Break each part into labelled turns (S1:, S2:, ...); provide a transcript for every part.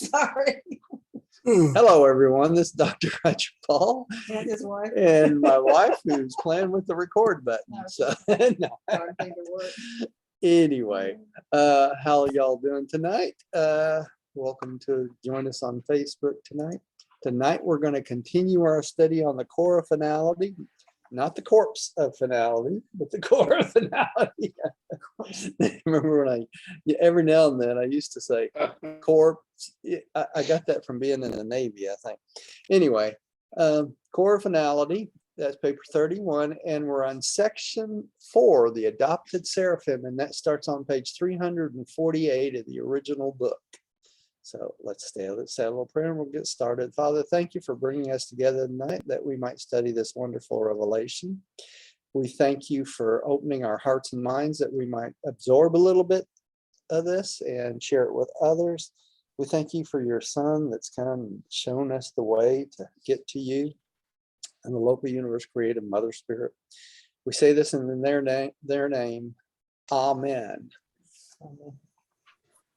S1: Sorry.
S2: Hello, everyone. This is Dr. Roger Paul
S1: And his wife.
S2: and my wife, who's playing with the record button. So, no.
S1: Hard thing to work.
S2: Anyway, how y'all doing tonight? Welcome to join us on Facebook tonight. Tonight, we're going to continue our study on the core of finality. Not the corpse of finality, but the core of finality. Remember when every now and then I used to say corpse. I got that from being in the Navy, I think. Anyway, core of finality, that's paper 31, and we're on section 4, the adopted seraphim, and that starts on page 348 of the original book. So let's say a little prayer and we'll get started. Father, thank you for bringing us together tonight that we might study this wonderful revelation. We thank you for opening our hearts and minds that we might absorb a little bit of this and share it with others. We thank you for your son that's come and shown us the way to get to you and the local universe creative Mother Spirit. We say this in their name. Amen.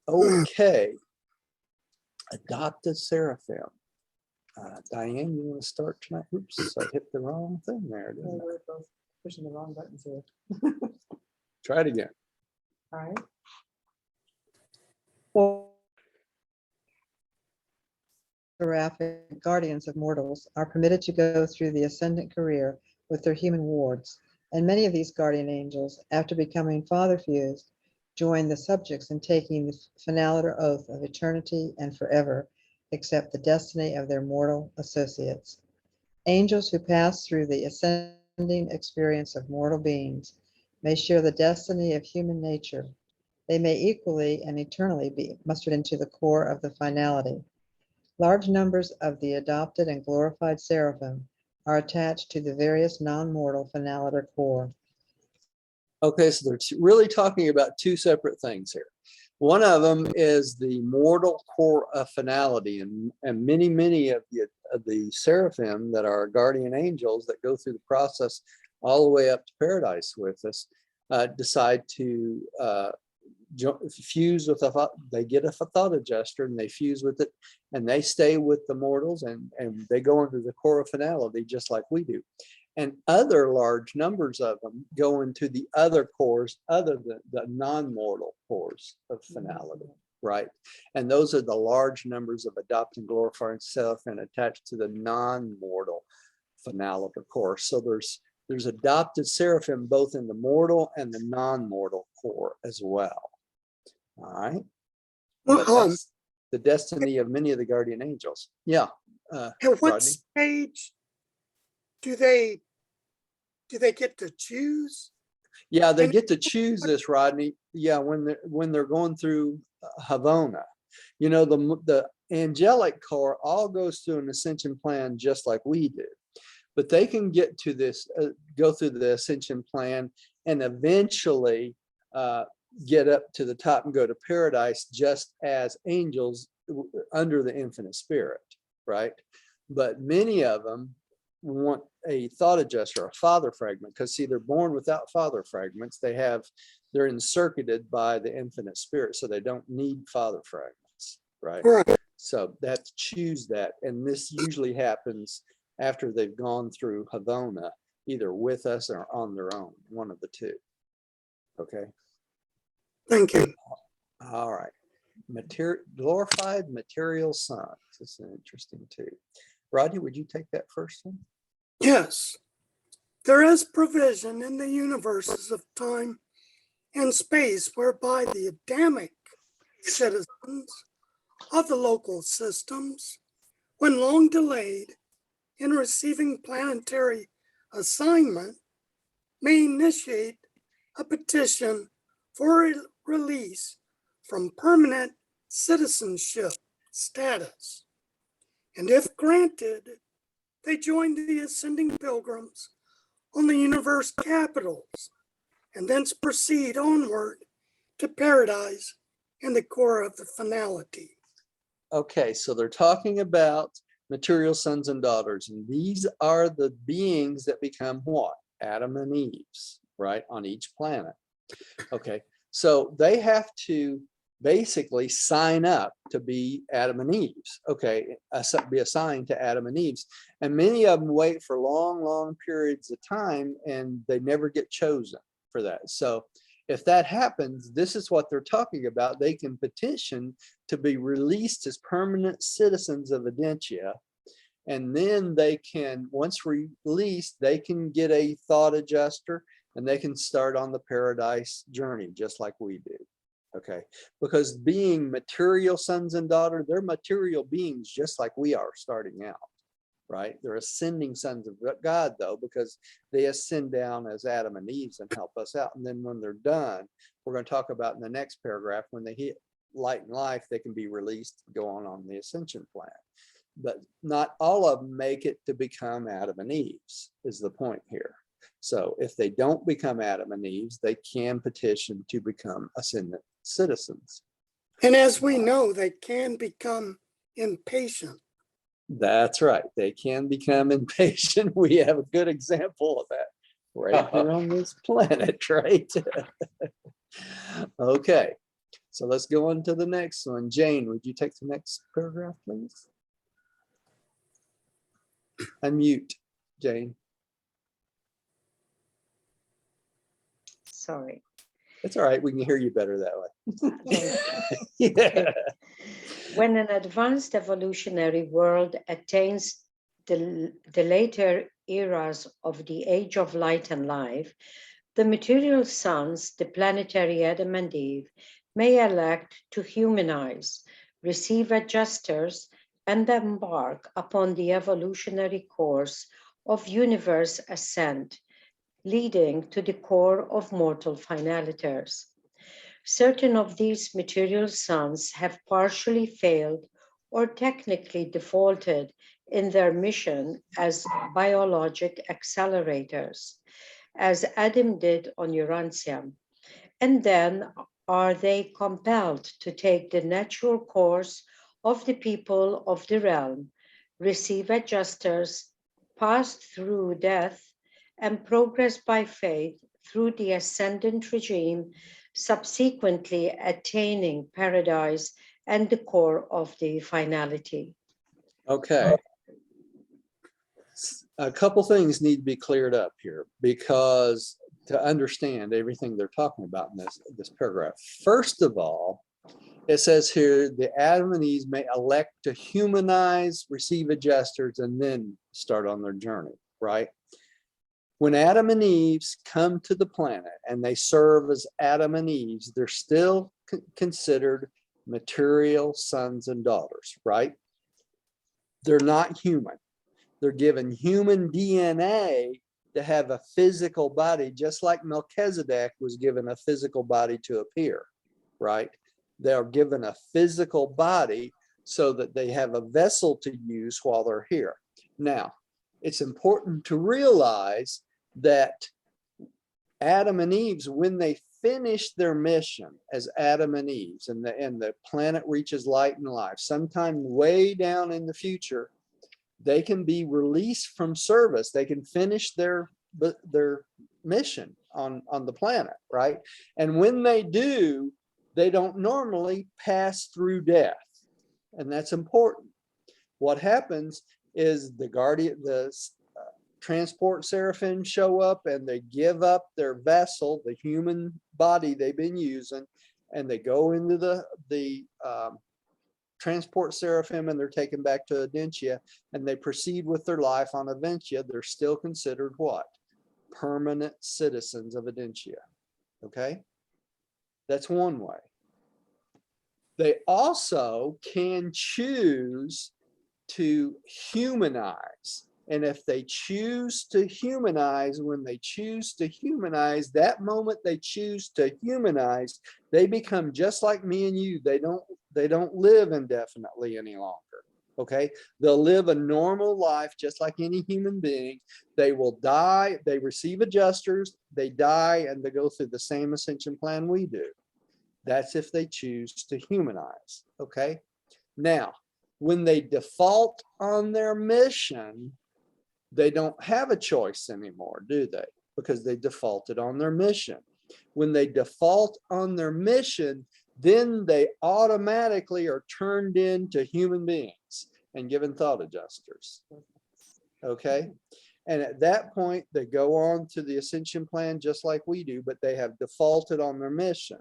S2: Okay. Adopted seraphim. Diane, you want to start tonight? Oops, I hit the wrong thing there. Didn't I?
S1: We're both pushing the wrong buttons here.
S2: Try it again.
S1: All right.
S3: Seraphic guardians of mortals are permitted to go through the ascendant career with their human wards, and many of these guardian angels, after becoming father fused, join the subjects in taking the finaliter oath of eternity and forever, accept the destiny of their mortal associates. Angels who pass through the ascending experience of mortal beings may share the destiny of human nature. They may equally and eternally be mustered into the core of the finality. Large numbers of the adopted and glorified seraphim are attached to the various non-mortal finaliter core.
S2: Okay, so they're really talking about two separate things here. One of them is the mortal core of finality, and many of the seraphim that are guardian angels that go through the process all the way up to paradise with us decide to fuse with they get a thought adjuster and they fuse with it, and they stay with the mortals and they go into the core of finality just like we do. And other large numbers of them go into the other cores other than the non-mortal cores of finality, right? And those are the large numbers of adopting, glorifying self and attached to the non-mortal finaliter core. So there's adopted seraphim both in the mortal and the non-mortal core as well. All right. But that's the destiny of many of the guardian angels. Yeah.
S4: At what
S2: Rodney?
S4: stage do they get to choose?
S2: Yeah, they get to choose this, Rodney. Yeah, when they're going through Havana, you know, the angelic core all goes through an ascension plan just like we do, but they can get to this, go through the ascension plan, and eventually get up to the top and go to paradise just as angels under the infinite spirit, right? But many of them want a thought adjuster, a father fragment, because see, they're born without father fragments. They're encircuited by the infinite spirit, so they don't need father fragments, right? So they have to choose that, and this usually happens after they've gone through Havana, either with us or on their own, one of the two. Okay.
S4: Thank you.
S2: All right. Glorified material sons. This is interesting too. Rodney, would you take that first one?
S4: Yes, there is provision in the universes of time and space whereby the Adamic citizens of the local systems, when long delayed in receiving planetary assignment, may initiate a petition for release from permanent citizenship status. And if granted, they join the ascending pilgrims on the universe capitals and thence proceed onward to paradise in the core of the finality.
S2: Okay, so they're talking about material sons and daughters, and these are the beings that become what? Adam and Eve's, right, on each planet. Okay, so they have to basically sign up to be Adam and Eve's. Okay, be assigned to Adam and Eve's. And many of them wait for long, long periods of time and they never get chosen for that. So if that happens, this is what they're talking about. They can petition to be released as permanent citizens of Urantia. And then they can, once released, they can get a thought adjuster and they can start on the paradise journey just like we do. Okay, because being material sons and daughters, they're material beings just like we are starting out, right? They're ascending sons of God though, because they ascend down as Adam and Eve and help us out. And then when they're done, we're going to talk about in the next paragraph, when they hit light and life, they can be released, go on the ascension plan. But not all of them make it to become Adam and Eve's is the point here. So if they don't become Adam and Eve's, they can petition to become ascendant citizens.
S4: And as we know, they can become impatient.
S2: That's right. They can become impatient. We have a good example of that right here on this planet, right? Okay, so let's go on to the next one. Jane, would you take the next paragraph, please? Unmute, Jane.
S5: Sorry.
S2: It's all right. We can hear you better that way.
S5: Okay. When an advanced evolutionary world attains the later eras of the age of light and life, the material sons, the planetary Adam and Eve, may elect to humanize, receive adjusters, and embark upon the evolutionary course of universe ascent, leading to the core of mortal finaliters. Certain of these material sons have partially failed or technically defaulted in their mission as biologic accelerators, as Adam did on Urantia. And then are they compelled to take the natural course of the people of the realm, receive adjusters, pass through death, and progress by faith through the ascendant regime, subsequently attaining paradise and the core of the finality.
S2: Okay. A couple things need to be cleared up here because to understand everything they're talking about in this paragraph. First of all, it says here the Adam and Eve may elect to humanize, receive adjusters, and then start on their journey, right? When Adam and Eve come to the planet and they serve as Adam and Eve, they're still considered material sons and daughters, right? They're not human. They're given human DNA to have a physical body, just like Melchizedek was given a physical body to appear, right? They're given a physical body so that they have a vessel to use while they're here. Now, it's important to realize that Adam and Eve, when they finish their mission as Adam and Eve, and the planet reaches light and life, sometime way down in the future, they can be released from service. They can finish their mission on the planet, right? And when they do, they don't normally pass through death. And that's important. What happens is the transport seraphim show up and they give up their vessel, the human body they've been using, and they go into the transport seraphim and they're taken back to Urantia and they proceed with their life on Urantia. They're still considered what? Permanent citizens of Urantia. Okay? That's one way. They also can choose to humanize. And if they choose to humanize, when they choose to humanize, that moment they choose to humanize, they become just like me and you. They don't live indefinitely any longer. Okay, they'll live a normal life just like any human being. They will die, they receive adjusters, they die, and they go through the same ascension plan we do. That's if they choose to humanize. Okay, now when they default on their mission, they don't have a choice anymore, do they? Because they defaulted on their mission. When they default on their mission, then they automatically are turned into human beings and given thought adjusters. Okay. And at that point, they go on to the ascension plan just like we do, but they have defaulted on their mission.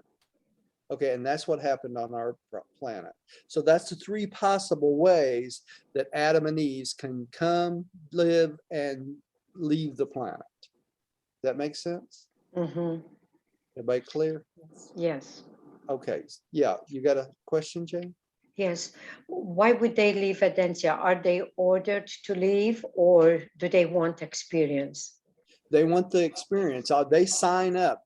S2: Okay, and that's what happened on our planet. So that's the three possible ways that Adam and Eve can come, live, and leave the planet. That makes sense?
S5: Mhm.
S2: Everybody clear?
S5: Yes.
S2: Okay, yeah, you got a question, Jane?
S5: Yes. Why would they leave Adentia? Are they ordered to leave, or do they want experience?
S2: They want the experience. They sign up,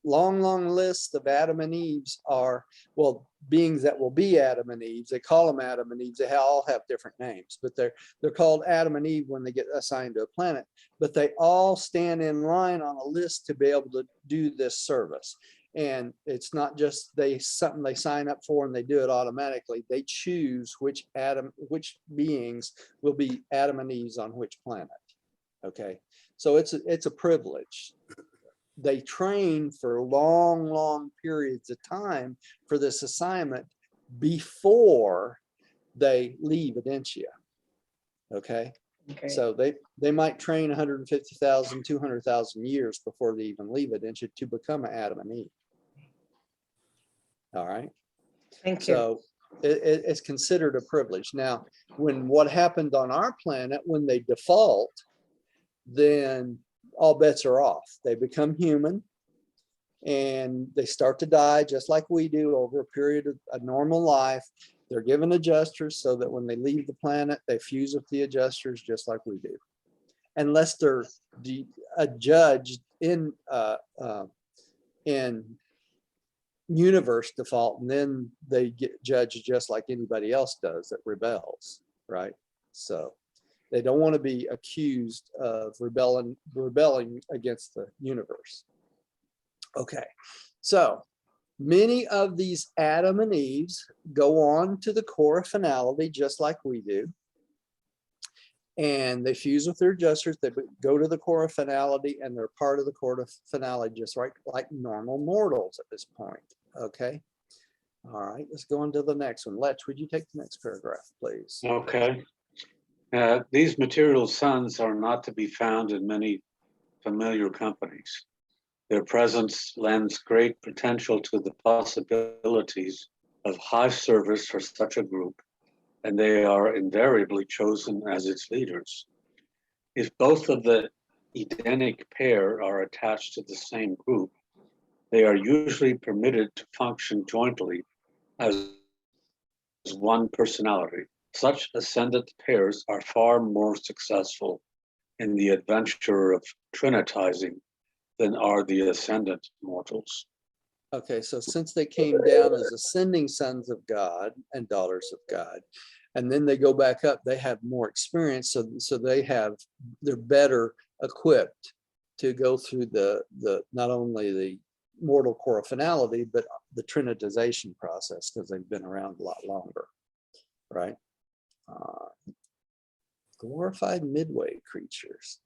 S2: long list of Adam and Eve's are, well, beings that will be Adam and Eve. They call them Adam and Eve. They all have different names, but they're called Adam and Eve when they get assigned to a planet. But they all stand in line on a list to be able to do this service. And it's not just something they sign up for and they do it automatically. They choose which beings will be Adam and Eve's on which planet. Okay. So it's a privilege. They train for long periods of time for this assignment before they leave Adentia. Okay.
S5: Okay.
S2: So they might train 150,000, 200,000 years before they even leave Adentia to become an Adam and Eve. All right.
S5: Thank you.
S2: So it's considered a privilege. Now, what happened on our planet, when they default, then all bets are off. They become human and they start to die just like we do over a period of a normal life. They're given adjusters so that when they leave the planet, they fuse with the adjusters just like we do. Unless they're judged in universe default, and then they get judged just like anybody else does that rebels, right? So they don't want to be accused of rebelling against the universe. Okay, so many of these Adam and Eves go on to the core of finality just like we do. And they fuse with their adjusters. They go to the core of finality and they're part of the core of finality just like normal mortals at this point. Okay. All right, let's go on to the next one. Letch, would you take the next paragraph, please?
S6: Okay. These material sons are not to be found in many familiar companies. Their presence lends great potential to the possibilities of high service for such a group, and they are invariably chosen as its leaders. If both of the Edenic pair are attached to the same group, they are usually permitted to function jointly as one personality. Such ascendant pairs are far more successful in the adventure of trinitizing than are the ascendant mortals.
S2: Okay, so since they came down as ascending sons of God and daughters of God, and then they go back up, they have more experience, so they're better equipped to go through the not only the mortal core of finality, but the trinitization process, because they've been around a lot longer, right? Glorified midway creatures.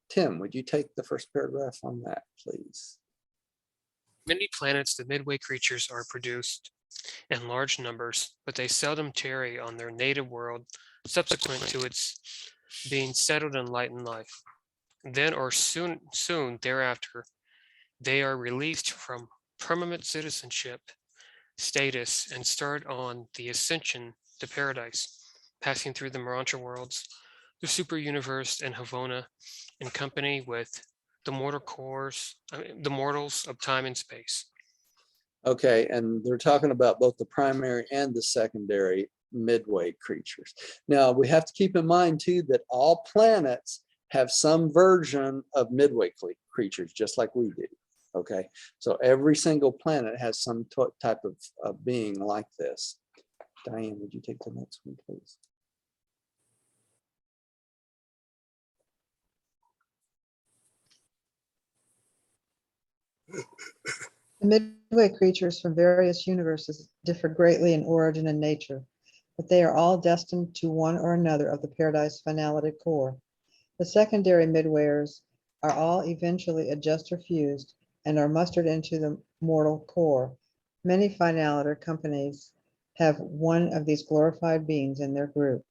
S2: Tim, would you take the first paragraph on that, please?
S7: Many planets, the midway creatures are produced in large numbers, but they seldom tarry on their native world subsequent to its being settled in light and life. Then or soon thereafter, they are released from permanent citizenship status and start on the ascension to paradise, passing through the Urantia worlds, the super universe and Havona, in company with the the mortals of time and space.
S2: Okay, and they're talking about both the primary and the secondary midway creatures. Now, we have to keep in mind too that all planets have some version of midway creatures, just like we do. Okay, so every single planet has some type of being like this. Diane, would you take the next one, please?
S3: The midway creatures from various universes differ greatly in origin and nature, but they are all destined to one or another of the paradise finality core. The secondary midwayers are all eventually adjuster fused and are mustered into the mortal core, Many finaliter companies have one of these glorified beings in their group.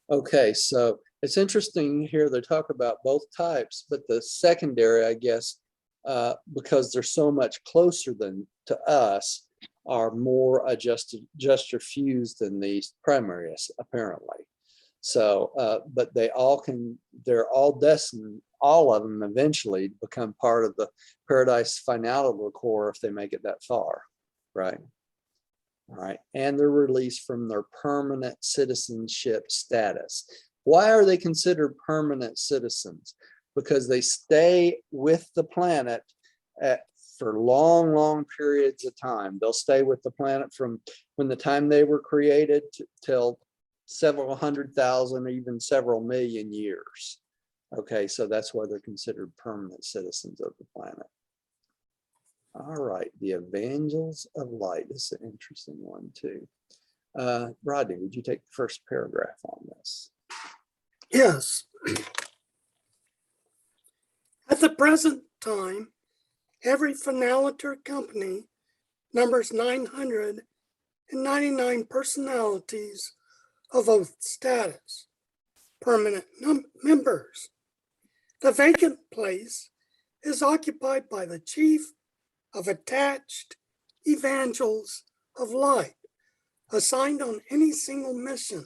S2: Okay, so it's interesting here they talk about both types, but the secondary, I guess, because they're so much closer than to us, are more adjusted fused than these primary, apparently. So, but they're all destined, all of them eventually become part of the paradise finality core if they make it that far, right? All right, and they're released from their permanent citizenship status. Why are they considered permanent citizens? Because they stay with the planet for long, long periods of time. They'll stay with the planet from when the time they were created till several 100,000, even several million years. Okay, so that's why they're considered permanent citizens of the planet. All right, the Evangels of Light. This is an interesting one too. Rodney, would you take the first paragraph on this?
S4: Yes. At the present time, every finaliter company numbers 999 personalities of oath status, permanent members. The vacant place is occupied by the chief of attached Evangels of Light, assigned on any single mission.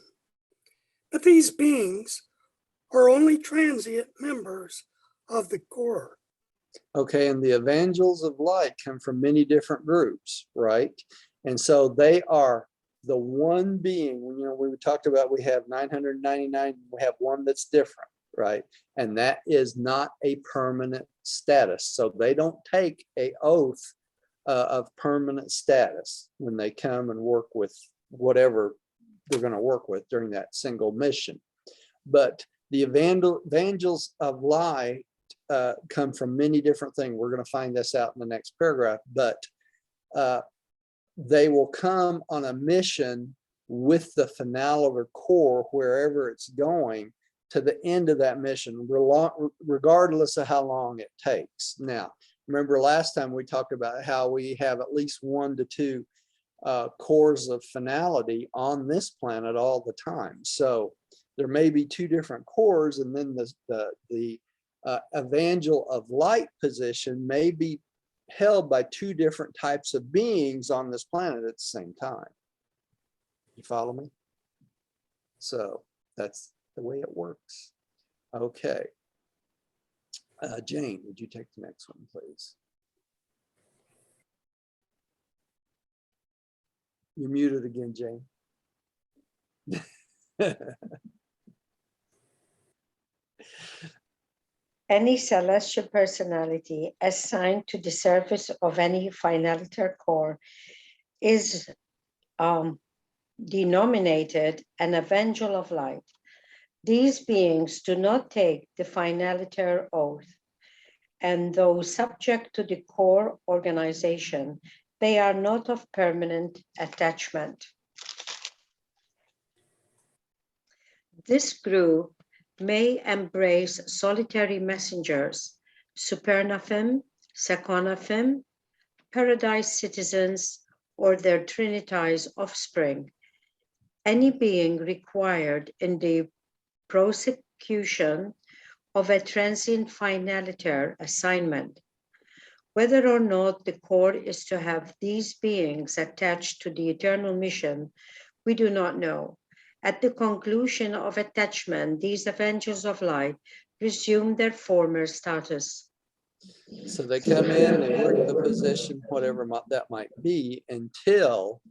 S4: But these beings are only transient members of the core.
S2: Okay, and the Evangels of Light come from many different groups, right? And so they are the one being, you know, we talked about we have 999, we have one that's different, right? And that is not a permanent status. So they don't take an oath of permanent status when they come and work with whatever they're going to work with during that single mission. But the Evangels of Light come from many different things. We're going to find this out in the next paragraph, but they will come on a mission with the finaliter core wherever it's going to the end of that mission, regardless of how long it takes. Now, remember last time we talked about how we have at least 1 to 2 cores of finality on this planet all the time. So there may be 2 different cores, and then the Evangel of Light position may be held by 2 different types of beings on this planet at the same time. You follow me? So that's the way it works. Okay. Jane, would you take the next one, please? You're muted again, Jane.
S5: Any celestial personality assigned to the service of any finaliter core is denominated an Evangel of Light. These beings do not take the finaliter oath, and though subject to the core organization, they are not of permanent attachment. This group may embrace solitary messengers, supernaphim, seconaphim, paradise citizens, or their trinitized offspring. Any being required in the prosecution of a transient finaliter assignment. Whether or not the core is to have these beings attached to the eternal mission, we do not know. At the conclusion of attachment, these Evangels of Light resume their former status.
S2: So they come in, they work the position, whatever that might be, until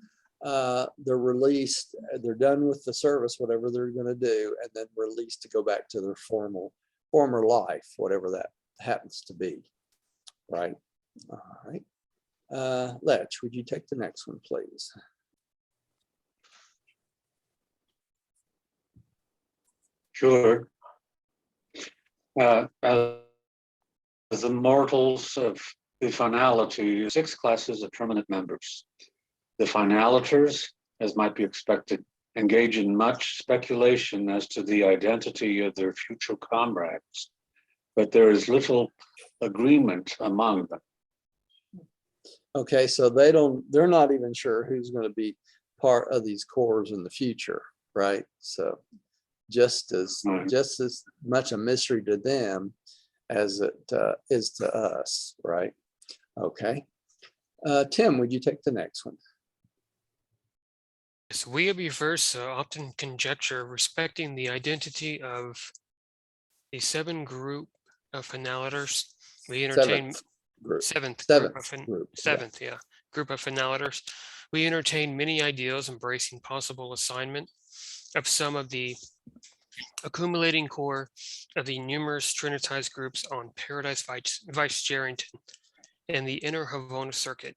S2: they're released, they're done with the service, whatever they're going to do, and then released to go back to their former life, whatever that happens to be. Right? All right. Letch, would you take the next one, please?
S6: Sure. As the mortals of the finality, 6 classes of permanent members. The finaliters, as might be expected, engage in much speculation as to the identity of their future comrades, but there is little agreement among them.
S2: Okay, so they're not even sure who's going to be part of these cores in the future, right? So just as much a mystery to them as it is to us, right? Okay. Tim, would you take the next one?
S7: Yes, we of Versa often conjecture respecting the identity of the seven group of finalators. We entertain
S2: Seventh group.
S7: seventh, yeah, group of finalators. We entertain many ideals embracing possible assignment of some of the accumulating core of the numerous trinitized groups on Paradise Vice-Gerrington and the inner Havona circuit.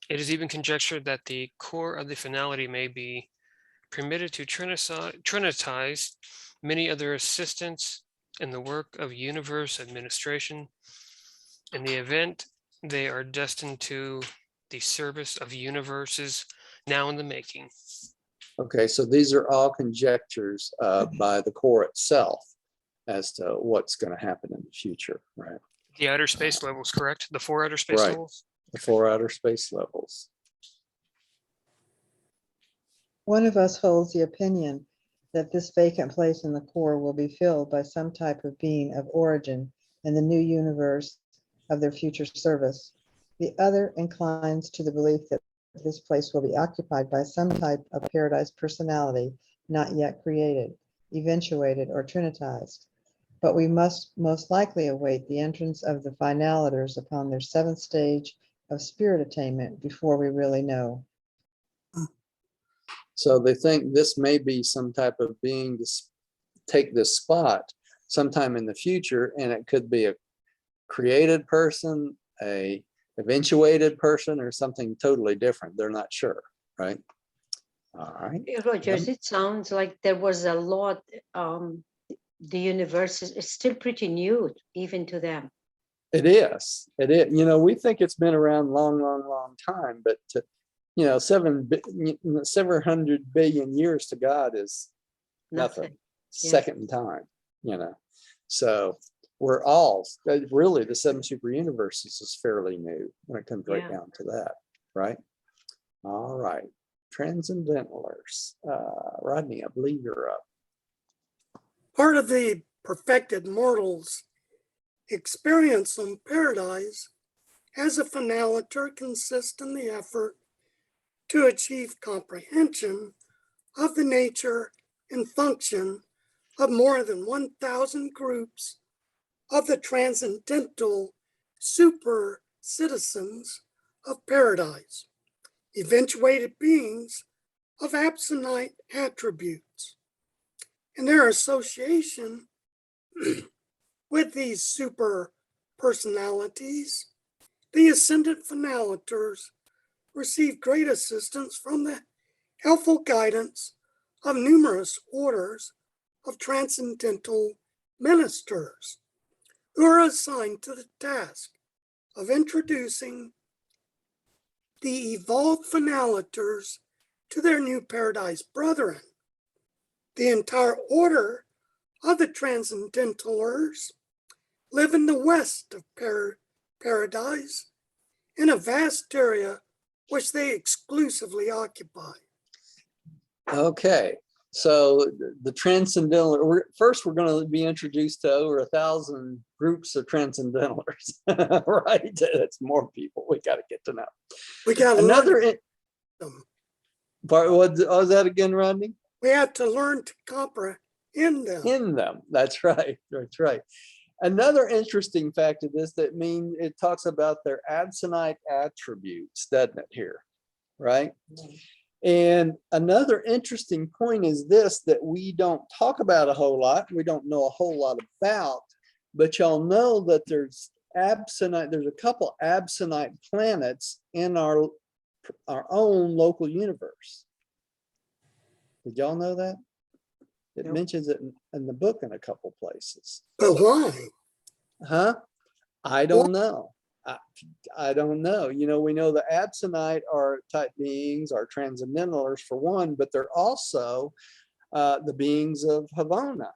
S7: It is even conjectured that the core of the finality may be permitted to trinitize many other assistants in the work of universe administration. In the event, they are destined to the service of universes now in the making.
S2: Okay, so these are all conjectures by the core itself as to what's going to happen in the future, right?
S7: The outer space levels, correct? The 4 outer space
S2: Right.
S7: levels?
S2: The 4 outer space levels.
S3: One of us holds the opinion that this vacant place in the core will be filled by some type of being of origin in the new universe of their future service. The other inclines to the belief that this place will be occupied by some type of paradise personality not yet created, eventuated, or trinitized. But we must most likely await the entrance of the finalitors upon their 7th stage of spirit attainment before we really know.
S2: So they think this may be some type of being to take this spot sometime in the future, and it could be a created person, a eventuated person, or something totally different. They're not sure, right? All right.
S5: Rogers, it sounds like there was a lot. The universe is still pretty new, even to them.
S2: It is. It is. You know, we think it's been around long time, but you know, 700 billion years to God is nothing. Second in time, you know. So we're all really the 7 super universes is fairly new when it comes right down to that, right? All right. Transcendentalers. Rodney, I believe you're up.
S4: Part of the perfected mortals' experience on paradise as a finaliter consists in the effort to achieve comprehension of the nature and function of more than 1,000 groups of the transcendental super citizens of paradise, eventuated beings of absonite attributes, and their association with these super personalities. The ascendant finaliters receive great assistance from the helpful guidance of numerous orders of transcendental ministers who are assigned to the task of introducing the evolved finaliters to their new paradise brethren. The entire order of the transcendentalers live in the west of paradise in a vast area which they exclusively occupy.
S2: Okay, so the transcendental, first we're going to be introduced to over 1,000 groups of transcendentalers, right? That's more people we got to get to know.
S4: We got
S2: another part. What was that again, Rodney?
S4: We have to learn to comprehend them.
S2: In them, that's right, that's right. Another interesting fact of this that it talks about their absonite attributes, doesn't it here, right? And another interesting point is this that we don't talk about a whole lot, we don't know a whole lot about, but y'all know that there's a couple absonite planets in our own local universe. Did y'all know that? It mentions it in the book in a couple places.
S4: But why?
S2: Huh? I don't know. I don't know. You know, we know the absonite are type beings, are transcendentalers for one, but they're also the beings of Havona.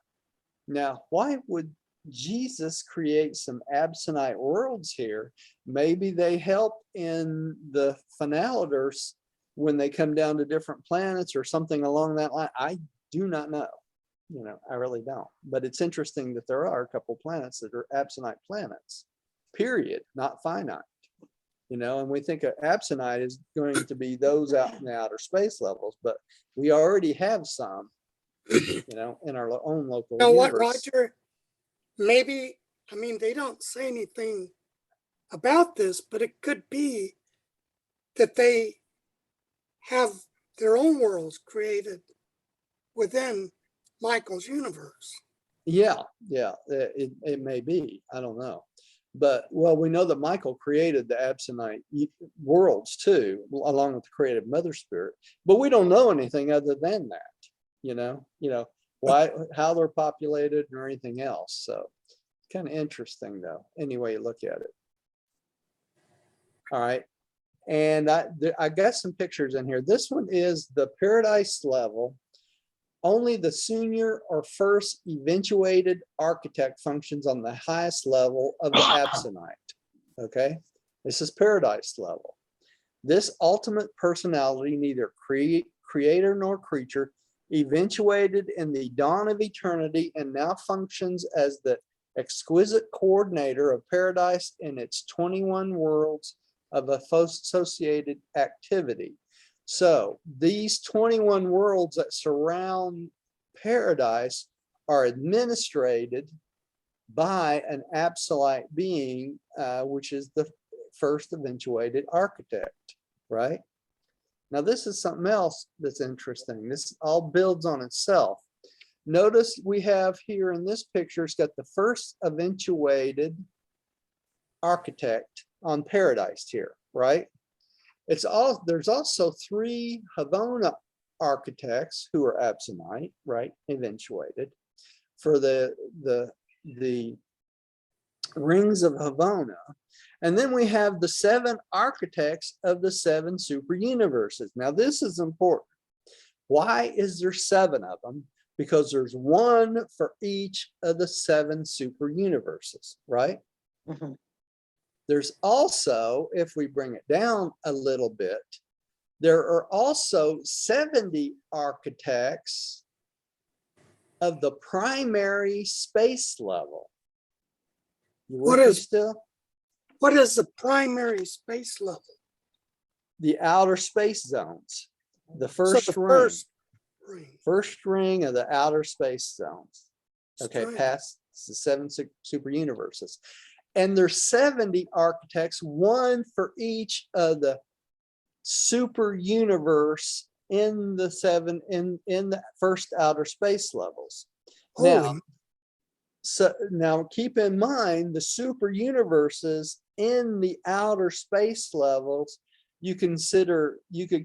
S2: Now, why would Jesus creates some absentite worlds here. Maybe they help in the finaliters when they come down to different planets or something along that line. I do not know. You know, I really don't. But it's interesting that there are a couple planets that are absentite planets, period, not finite. You know, and we think of absentite is going to be those out in the outer space levels, but we already have some, you know, in our own local
S4: You know what,
S2: universe.
S4: Roger? Maybe, I mean, they don't say anything about this, but it could be that they have their own worlds created within Michael's universe.
S2: Yeah, it may be. I don't know. But, well, we know that Michael created the absentite worlds too, along with the creative mother spirit, but we don't know anything other than that, you know, why, how they're populated or anything else. So kind of interesting though, any way you look at it. All right. And I got some pictures in here. This one is the paradise level. Only the senior or first eventuated architect functions on the highest level of the absentite. Okay, this is paradise level. This ultimate personality, neither creator nor creature, eventuated in the dawn of eternity and now functions as the exquisite coordinator of paradise in its 21 worlds of associated activity. So these 21 worlds that surround paradise are administrated by an absolute being, which is the first eventuated architect, right? Now, this is something else that's interesting. This all builds on itself. Notice we have here in this picture, it's got the first eventuated architect on paradise here, right? There's also 3 Havona architects who are absentite, right? Eventuated for the rings of Havona. And then we have the 7 architects of the 7 super universes. Now, this is important. Why is there 7 of them? Because there's 1 for each of the 7 super universes, right?
S5: Mhm.
S2: There's also, if we bring it down a little bit, there are also 70 architects of the primary space level. You with me still?
S4: What is the primary space level?
S2: The outer space zones. The
S4: So
S2: first
S4: the
S2: ring.
S4: first ring.
S2: Of the outer space zones. Okay,
S4: String.
S2: past the 7 super universes. And there's 70 architects, 1 for each of the super universe in the 7 in the first outer space levels.
S4: Holy.
S2: Now keep in mind the super universes in the outer space levels. You could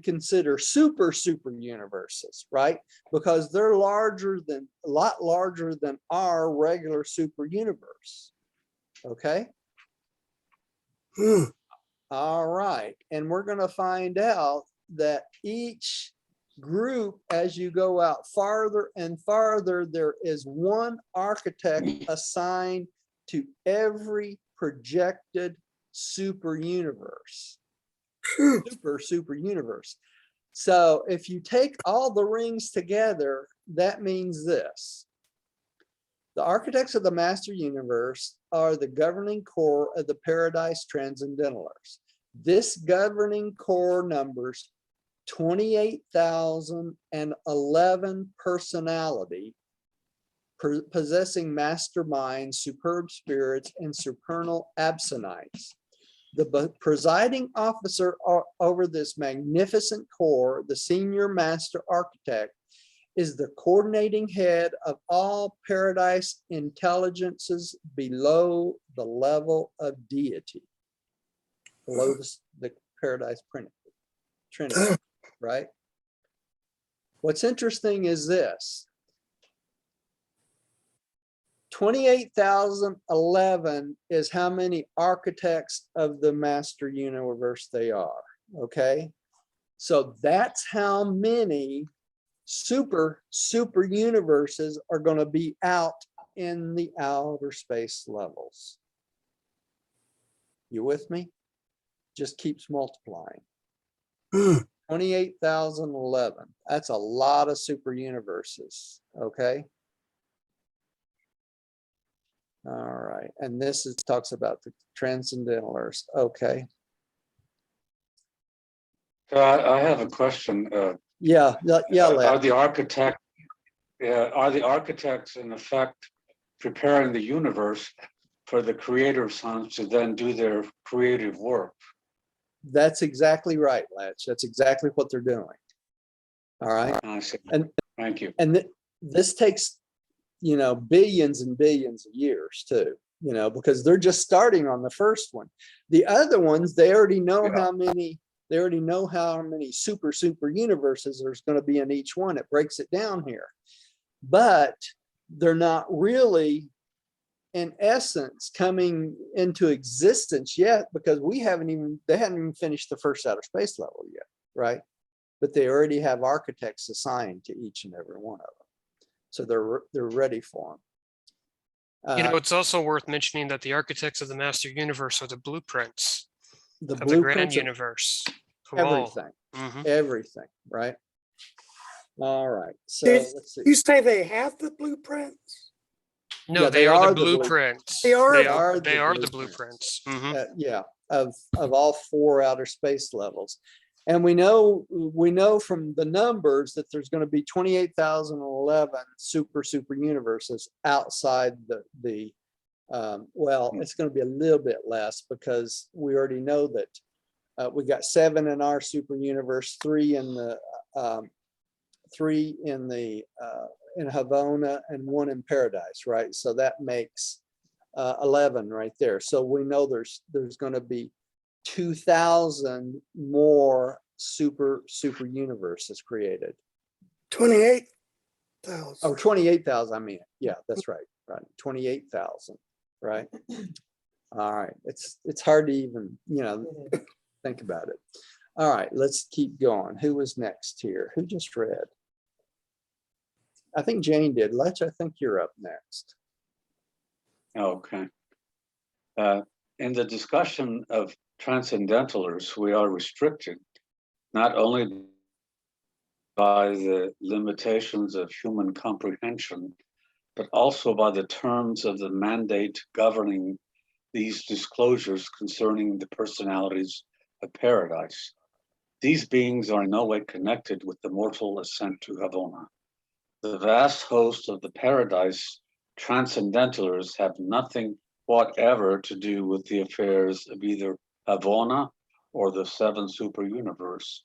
S2: consider super universes, right? Because they're a lot larger than our regular super universe. Okay. All right. And we're going to find out that each group, as you go out farther and farther, there is 1 architect assigned to every projected super universe. Super universe. So if you take all the rings together, that means this. The architects of the master universe are the governing core of the paradise transcendentalers. This governing core numbers 28,011 personality, possessing masterminds, superb spirits, and supernal absinites. The presiding officer over this magnificent core, the senior master architect, is the coordinating head of all paradise intelligences below the level of deity, below the paradise trinity, right? What's interesting is this. 28,011 is how many architects of the master universe they are, okay? So that's how many super universes are going to be out in the outer space levels. You with me? Just keeps multiplying. 28,011. That's a lot of super universes. Okay. All right. And this is talks about the transcendentalers. Okay.
S6: I have a question.
S2: Yeah. Yeah.
S6: Are the architects in effect preparing the universe for the creator sons to then do their creative work?
S2: That's exactly right, Latch. That's exactly what they're doing. All right.
S6: I see.
S2: And
S6: Thank you.
S2: and this takes, you know, billions and billions of years too, you know, because they're just starting on the first one. The other ones, they already know how many, super universes there's going to be in each one. It breaks it down here, but they're not really, in essence, coming into existence yet, because they haven't even finished the first outer space level yet, right? But they already have architects assigned to each and every one of them. So they're ready for them.
S7: You know, it's also worth mentioning that the architects of the master universe are the blueprints
S2: The
S7: of the grand
S2: blueprints of
S7: universe. Of all.
S2: everything,
S7: Mhm.
S2: everything, right? All right. So
S4: Did
S2: let's see.
S4: you say they have the blueprints?
S7: No,
S2: Yeah,
S7: they are the blueprints.
S4: They are
S7: They are the
S2: blueprints.
S7: blueprints. Mhm.
S2: Yeah, of all 4 outer space levels. And we know from the numbers that there's going to be 28,011 super universes outside the it's going to be a little bit less, because we already know that we got 7 in our super universe, 3 in the in Havona, and 1 in Paradise, right? So that makes 11 right there. So we know there's going to be 2,000 more super universes created.
S4: 28,000.
S2: Oh, 28,000. I mean, yeah, that's right. Right. 28,000. Right. All right. It's hard to even, you know, think about it. All right. Let's keep going. Who was next here? Who just read? I think Jane did. Letch, I think you're up next.
S6: Okay. In the discussion of transcendentalers, we are restricted not only by the limitations of human comprehension, but also by the terms of the mandate governing these disclosures concerning the personalities of paradise. These beings are in no way connected with the mortal ascent to Havona. The vast host of the paradise transcendentalers have nothing whatever to do with the affairs of either Havona or the 7 super universe,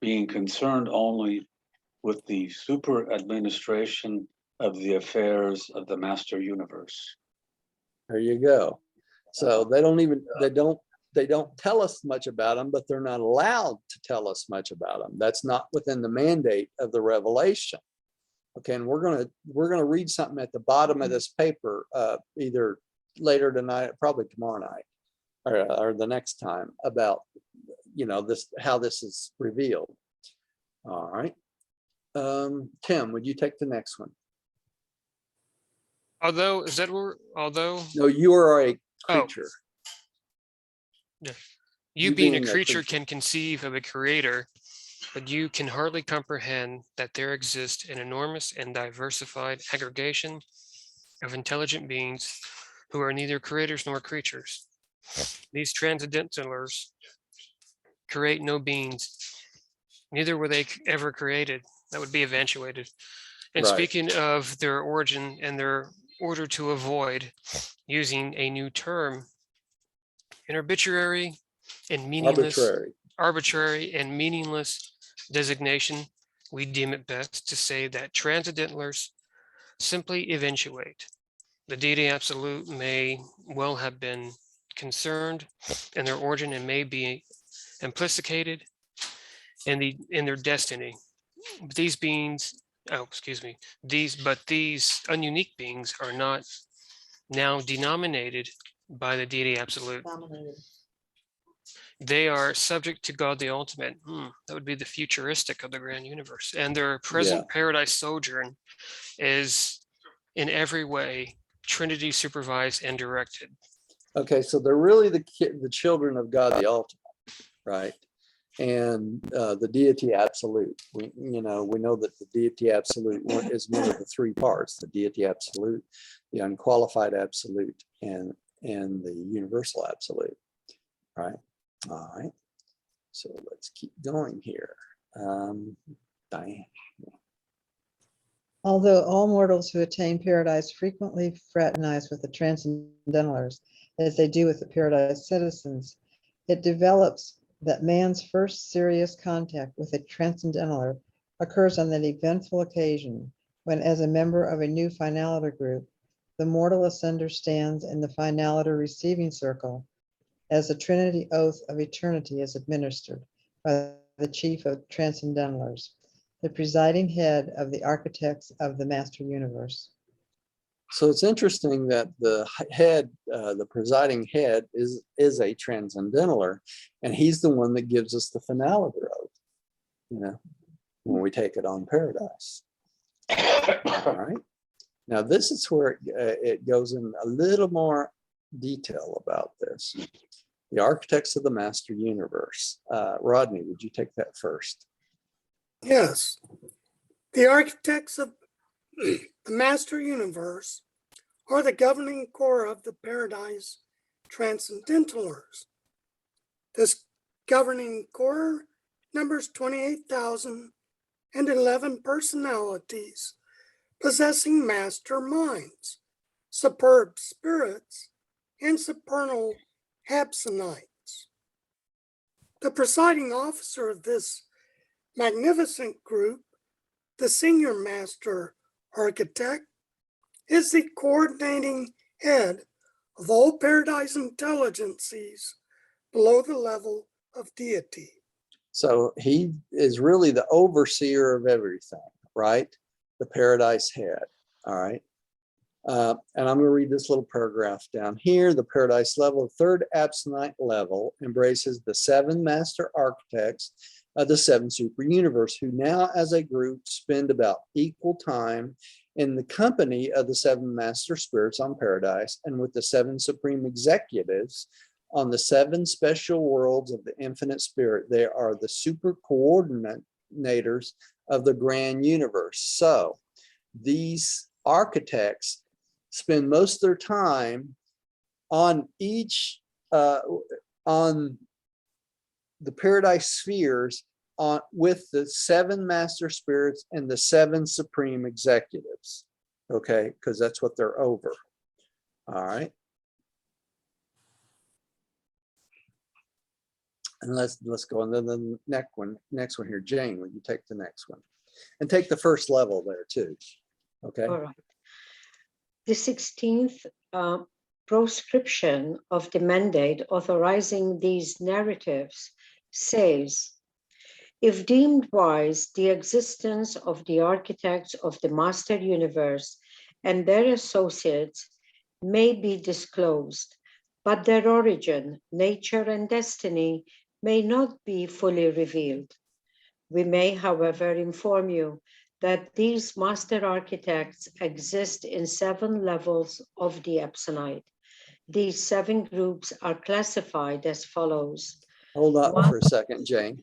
S6: being concerned only with the super administration of the affairs of the master universe.
S2: There you go. So they don't tell us much about them, but they're not allowed to tell us much about them. That's not within the mandate of the revelation. Okay, and we're gonna read something at the bottom of this paper, either later tonight, probably tomorrow night, or the next time, about, you know, how this is revealed. All right. Tim, would you take the next one?
S7: Although
S2: No, you are a
S7: Oh.
S2: creature.
S7: you
S2: You
S7: being a
S2: being a
S7: creature
S2: creature.
S7: can conceive of a creator, but you can hardly comprehend that there exists an enormous and diversified aggregation of intelligent beings who are neither creators nor creatures. These transcendentalers create no beings, neither were they ever created. That would be eventuated. And
S2: Right.
S7: speaking of their origin and their order to avoid using a new term, an arbitrary and meaningless, arbitrary and meaningless designation, we deem it best to say that transcendentalers simply eventuate. The deity absolute may well have been concerned in their origin and may be implicated in their destiny. But these beings, these ununique beings are not now denominated by the deity absolute. They are subject to God the ultimate. That would be the futuristic of the grand universe. And their present paradise sojourn is in every way Trinity supervised and directed.
S2: Okay, so they're really the children of God, the ultimate, right? And the deity absolute. We know that the deity absolute is one of the three parts: the deity absolute, the unqualified absolute, and the universal absolute. Right. All right. So let's keep going here. Diane.
S3: Although all mortals who attain paradise frequently fraternize with the transcendentalers, as they do with the paradise citizens, it develops that man's first serious contact with a transcendentaler occurs on that eventful occasion when, as a member of a new finaliter group, the mortal ascender stands in the finaliter receiving circle as the Trinity oath of eternity is administered by the chief of transcendentalers, the presiding head of the architects of the master universe.
S2: So it's interesting that the head, the presiding head, is a transcendentaler, and he's the one that gives us the finaliter oath. When we take it on paradise. All right. Now this is where it goes in a little more detail about this. The architects of the master universe. Rodney, would you take that first?
S4: Yes. The architects of the master universe are the governing core of the paradise transcendentalers. This governing core numbers 28,011 personalities possessing master minds, superb spirits, and supernal absinites. The presiding officer of this magnificent group, the senior master architect, is the coordinating head of all paradise intelligences below the level of deity.
S2: So he is really the overseer of everything, right? The paradise head. All right. And I'm going to read this little paragraph down here. The paradise level, third abstinite level, embraces the seven master architects of the seven super universe, who now as a group spend about equal time in the company of the seven master spirits on paradise and with the seven supreme executives on the seven special worlds of the infinite spirit. They are the super coordinators of the grand universe. So these architects spend most of their time on each on the paradise spheres with the seven master spirits and the seven supreme executives. Okay, because that's what they're over. All right. And let's go on to the next one here. Jane, will you take the next one? And take the first level there too. Okay.
S5: All right. The 16th proscription of the mandate authorizing these narratives says, if deemed wise, the existence of the architects of the master universe and their associates may be disclosed, but their origin, nature, and destiny may not be fully revealed. We may, however, inform you that these master architects exist in 7 levels of the Epsonite. These 7 groups are classified as follows.
S2: Hold on for a second, Jane.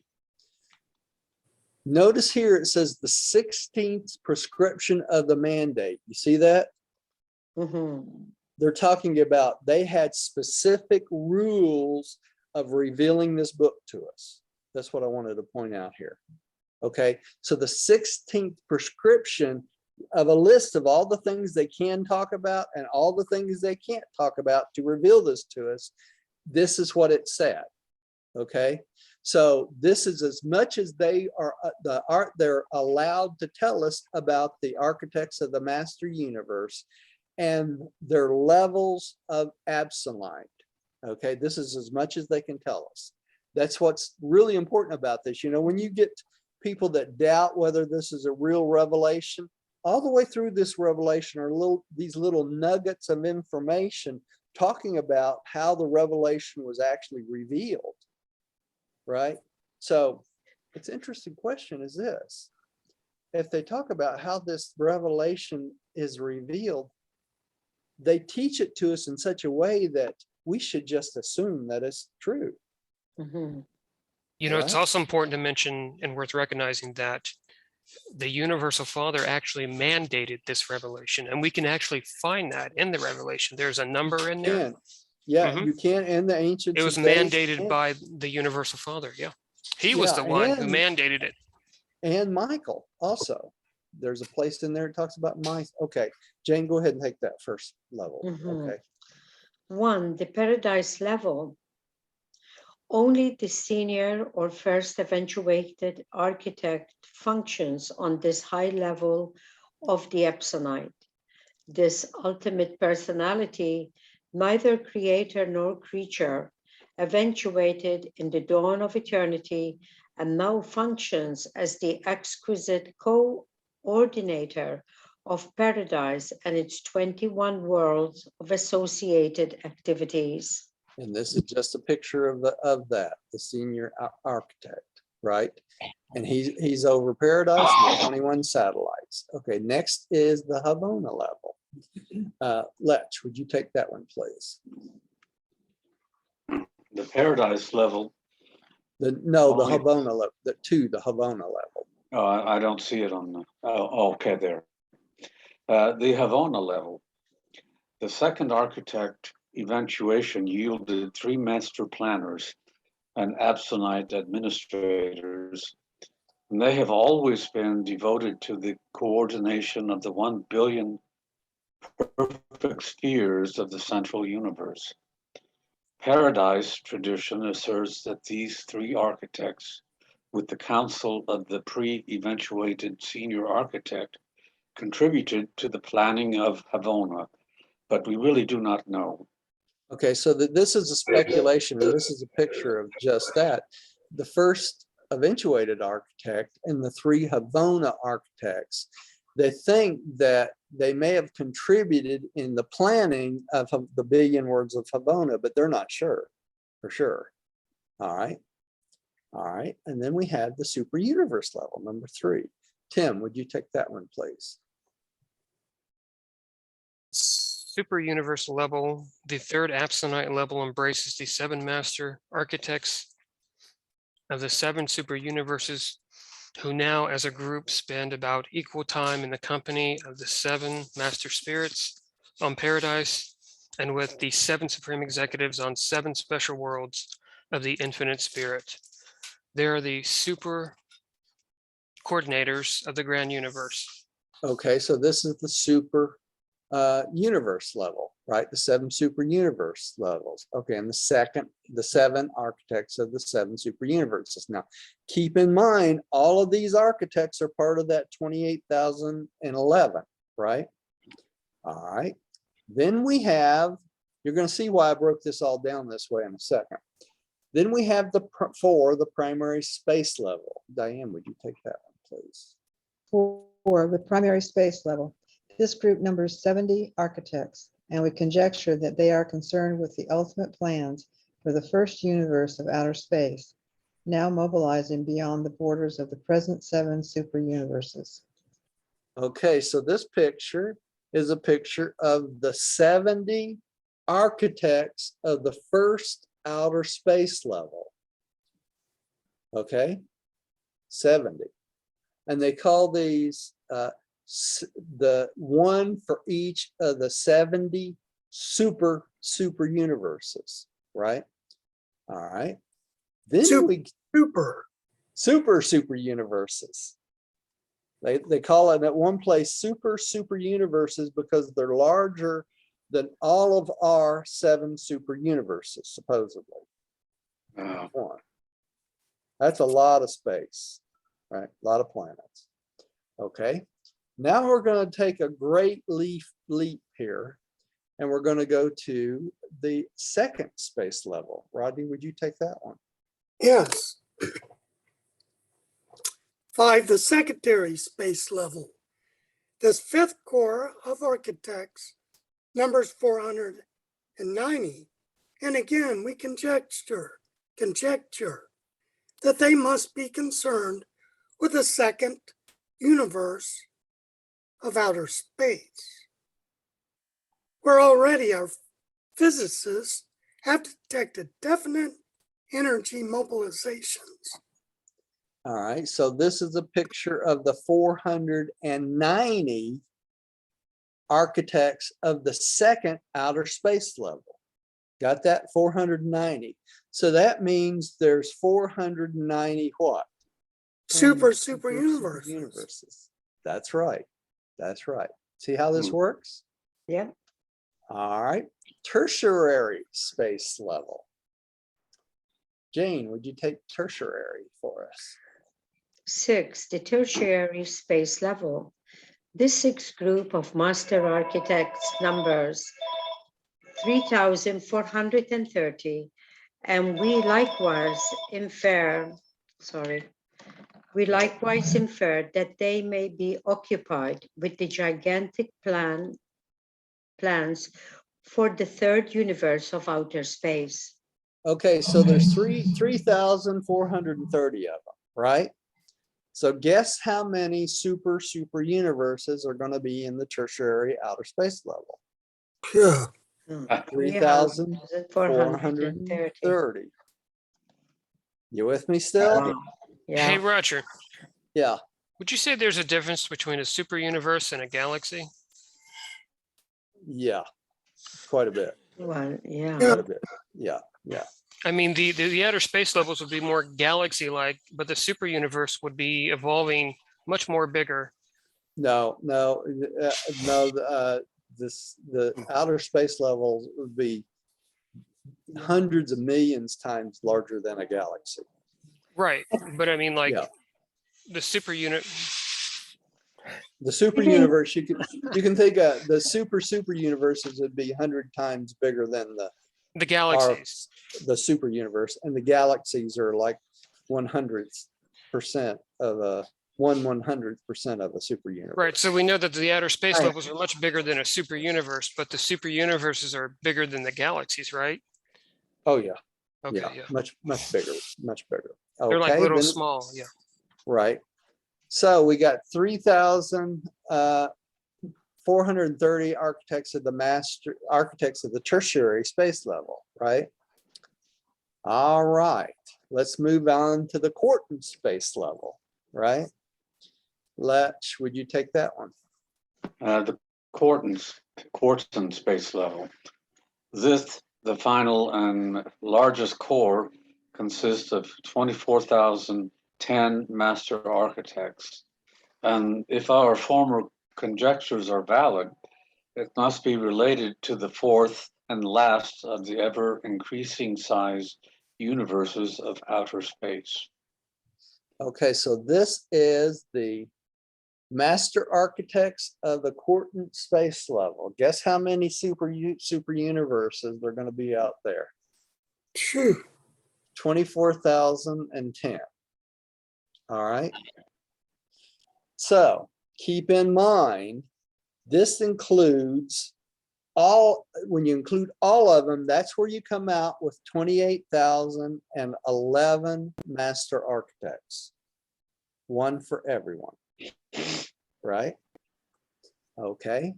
S2: Notice here it says the 16th prescription of the mandate. You see that?
S5: Mm-hmm.
S2: They're talking about they had specific rules of revealing this book to us. That's what I wanted to point out here. Okay, so the 16th prescription of a list of all the things they can talk about and all the things they can't talk about to reveal this to us, this is what it said. Okay, so this is as much as they are they're allowed to tell us about the architects of the master universe and their levels of absolute. Okay, this is as much as they can tell us. That's what's really important about this. You know, when you get people that doubt whether this is a real revelation, all the way through this revelation are these little nuggets of information talking about how the revelation was actually revealed, right? So it's an interesting question is this. If they talk about how this revelation is revealed, they teach it to us in such a way that we should just assume that it's true.
S5: Mhm.
S7: You know, it's
S2: Right.
S7: also important to mention and worth recognizing that the Universal Father actually mandated this revelation, and we can actually find that in the revelation. There's a number in there.
S2: Can. Yeah,
S7: Mhm.
S2: you can in the ancients
S7: It was
S2: of days,
S7: mandated
S2: and-
S7: by the Universal Father. Yeah. He was
S2: yeah,
S7: the one who
S2: and-
S7: mandated it.
S2: and Michael also. There's a place in there that talks about mice. Okay, Jane, go ahead and take that first level.
S5: Mhm.
S2: Okay.
S5: 1, the paradise level. Only the senior or first eventuated architect functions on this high level of the Epsonite. This ultimate personality, neither creator nor creature, eventuated in the dawn of eternity and now functions as the exquisite coordinator of paradise and its 21 worlds of associated activities.
S2: And this is just a picture of that, the senior architect, right? And he's over paradise and 21 satellites. Okay, next is the Havona level. Lech, would you take that one, please?
S6: The paradise level,
S2: The
S6: Only-
S2: Havona level, the Havona level.
S6: I don't see it on the, oh, okay, there. The Havana level, the second architect eventuation yielded 3 master planners and Epsonite administrators, and they have always been devoted to the coordination of the 1 billion perfect spheres of the central universe. Paradise tradition asserts that these 3 architects, with the counsel of the pre-eventuated senior architect, contributed to the planning of Havona, but we really do not know.
S2: Okay, so this is a speculation, and this is a picture of just that. The first eventuated architect and the 3 Havona architects, they think that they may have contributed in the planning of the billion words of Havona, but they're not sure, for sure. All right. And then we have the super universe level, number 3. Tim, would you take that one, please?
S7: Super universal level, the third Epsonite level embraces the 7 master architects of the 7 super universes, who now as a group spend about equal time in the company of the 7 master spirits on paradise and with the 7 supreme executives on 7 special worlds of the infinite spirit. They are the super coordinators of the grand universe.
S2: Okay, so this is the super universe level, right? The 7 super universe levels. Okay, and the 7 architects of the 7 super universes. Now, keep in mind, all of these architects are part of that 28,011, right? All right. Then we have, you're going to see why I broke this all down this way in a second. Then we have the primary space level. Diane, would you take that one, please?
S3: For the primary space level, this group numbers 70 architects, and we conjecture that they are concerned with the ultimate plans for the first universe of outer space, now mobilizing beyond the borders of the present 7 super universes.
S2: Okay, so this picture is a picture of the 70 architects of the first outer space level. Okay, 70. And they call these the one for each of the 70 super universes, right? All right. Then super universes. They call it at one place super universes because they're larger than all of our 7 super universes, supposedly. One. That's a lot of space, right? A lot of planets. Okay. Now we're going to take a great leap here, and we're going to go to the second space level. Rodney, would you take that one?
S4: Yes. 5, the secondary space level. This 5th corps of architects numbers 490. And again, we conjecture that they must be concerned with the second universe of outer space, where already our physicists have detected definite energy mobilizations.
S2: All right, so this is a picture of the 490 architects of the second outer space level. Got that? 490. So that means there's 490 what?
S4: Super
S2: Super
S4: universes.
S2: universes. That's right. That's right. See how this works?
S5: Yeah.
S2: All right. Tertiary space level. Jane, would you take tertiary for us?
S5: 6, the tertiary space level. This sixth group of master architects numbers 3,430, and we likewise infer that they may be occupied with the gigantic plans for the third universe of outer space.
S2: Okay, so there's 3,430 of them, right? So guess how many super universes are going to be in the tertiary outer space level?
S4: Yeah.
S2: 3,430. You with me still?
S5: Wow. Yeah.
S7: Hey, Roger,
S2: Yeah.
S7: would you say there's a difference between a super universe and a galaxy?
S2: Yeah. Quite a bit.
S5: Well, yeah.
S2: Quite a bit. Yeah. Yeah.
S7: I mean, the outer space levels would be more galaxy-like, but the super universe would be evolving much more bigger.
S2: No. The outer space levels would be hundreds of millions times larger than a galaxy.
S7: Right, but I mean, like
S2: Yeah.
S7: the super unit.
S2: The super universe, you can think of the super universes would be 100 times bigger than
S7: The galaxies.
S2: the super universe, and the galaxies are like 100% of a 1/100% of a super universe.
S7: Right, so we know that the outer space
S5: Right.
S7: levels are much bigger than a super universe, but the super universes are bigger than the galaxies, right?
S2: Oh yeah.
S7: Okay,
S2: Yeah.
S7: yeah.
S2: Much bigger. Much bigger.
S7: They're like
S2: Okay,
S7: little
S2: then-
S7: small, yeah.
S2: Right. So we got 3,430 architects of the tertiary space level, right? All right. Let's move on to the Quartan space level, right? Letch, would you take that one?
S6: The Quartan space level. This, the final and largest core, consists of 24,010 master architects. And if our former conjectures are valid, it must be related to the fourth and last of the ever increasing size universes of outer space.
S2: Okay, so this is the master architects of the Quartan space level. Guess how many super universes are going to be out there?
S4: Phew.
S2: 24,010. All right. So keep in mind, this includes when you include all of them, that's where you come out with 28,011 master architects. One for everyone. Right? Okay.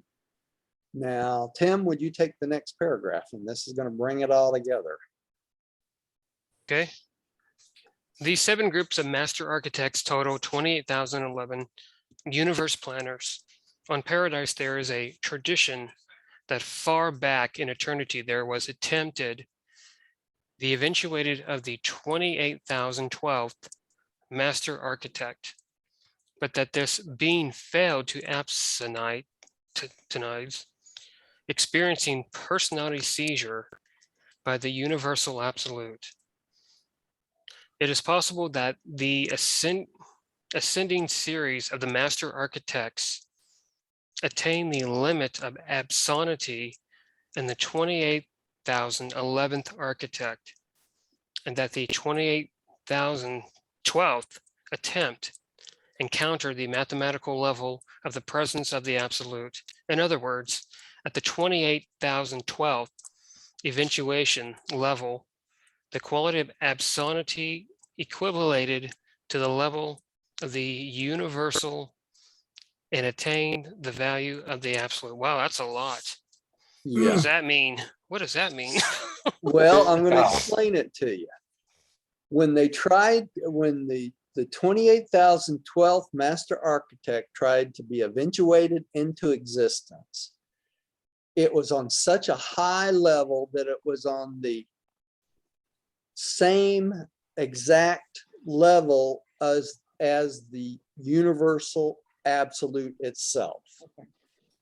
S2: Now, Tim, would you take the next paragraph? And this is going to bring it all together.
S7: Okay. These 7 groups of master architects total 28,011 universe planners. On Paradise, there is a tradition that far back in eternity, there was attempted the eventuated of the 28,012th master architect, but that this being failed to abstinate, experiencing personality seizure by the universal absolute. It is possible that the ascending series of the master architects attain the limit of absonity in the 28,011th architect, and that the 28,012th attempt encounter the mathematical level of the presence of the absolute. In other words, at the 28,012th eventuation level, the quality of absonity equivalated to the level of the universal and attained the value of the absolute. Wow, that's a lot. What
S2: Yeah.
S7: does that mean? What does that mean?
S2: Well, I'm going to
S6: Yeah.
S2: explain it to you. When the 28,012th master architect tried to be eventuated into existence, it was on such a high level that it was on the same exact level as the universal absolute itself.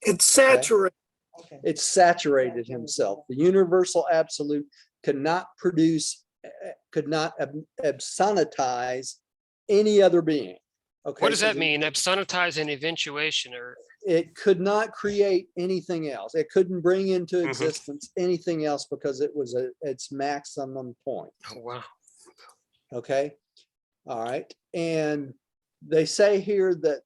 S4: It's saturated.
S1: Okay.
S2: It saturated himself. The universal absolute could not absonitize any other being. Okay.
S7: What does that
S2: 'cause
S7: mean? Absonitize and eventuation, or
S2: it could not create anything else. It couldn't bring into
S7: Mhm.
S2: existence anything else because it was its maximum point.
S7: oh wow.
S2: Okay. All right. And they say here that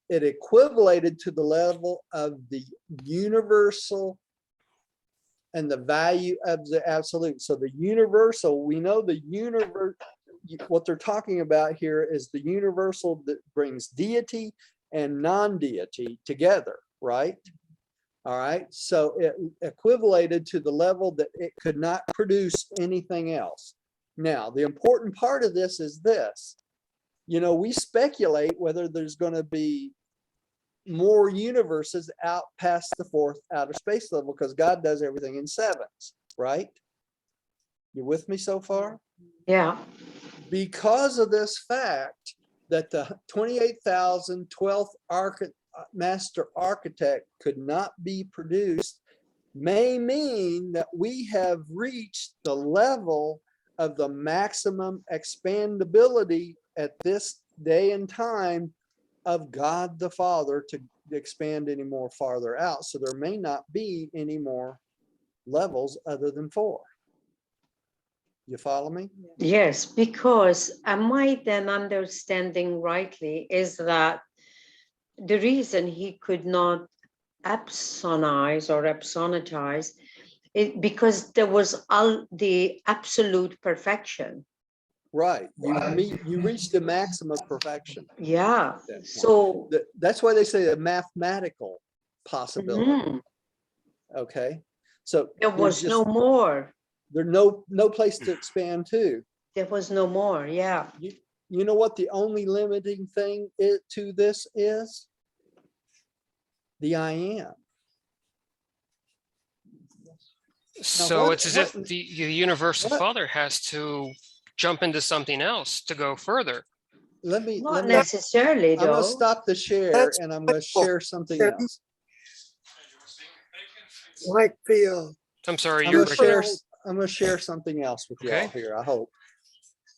S2: it equivalated to the level of the universal and the value of the absolute. So the universal, we know the universe, what they're talking about here is the universal that brings deity and non-deity together, right? All right. So it equivalated to the level that it could not produce anything else. Now, the important part of this is this. We speculate whether there's going to be more universes out past the fourth outer space level because God does everything in sevens, right? You with me so far?
S5: Yeah.
S2: Because of this fact that the 28,012th master architect could not be produced may mean that we have reached the level of the maximum expandability at this day and time of God the Father to expand any more farther out. So there may not be any more levels other than 4. You follow me?
S5: Yes, because am I then understanding rightly is that the reason he could not absonize or absonitize it because there was the absolute perfection.
S2: Right. You reach the maximum of perfection.
S5: Yeah.
S2: At that point.
S5: So
S2: That's why they say a mathematical possibility.
S5: mhm,
S2: Okay. So
S5: there was no more.
S2: there's no place to expand to.
S5: There was no more. Yeah.
S2: You know what the only limiting thing to this is? The I am.
S7: So it's as if
S2: what-
S7: the universal
S2: what-
S7: father has to jump into something else to go further.
S2: Let me
S5: Not necessarily,
S2: I'm gonna
S5: though.
S2: stop the share
S4: That's
S2: and I'm gonna share something
S4: Yeah.
S2: else.
S4: Like the,
S7: I'm sorry,
S2: I'm
S7: you're
S2: gonna
S7: breaking.
S2: share I'm gonna share something else with y'all
S7: Okay.
S2: here, I hope.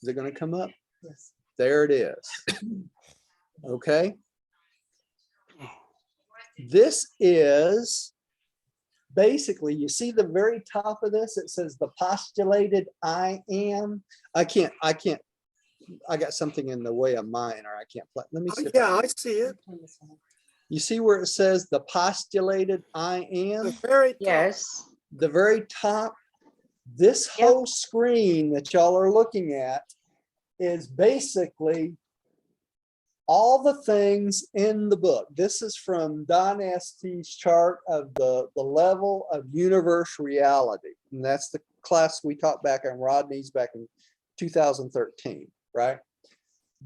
S2: Is it gonna come up?
S1: Yes.
S2: There it is. Okay. This is basically, you see the very top of this, it says the postulated I am. I got something in the way of mine or I can't play. Let me see.
S4: yeah, I see it.
S1: Turn this one on.
S2: You see where it says the postulated I
S4: The
S2: am?
S4: very top.
S5: Yes.
S2: The very top, this
S5: Yep.
S2: whole screen that y'all are looking at is basically all the things in the book. This is from Don Estey's chart of the level of universe reality. And that's the class we taught back on Rodney's back in 2013, right?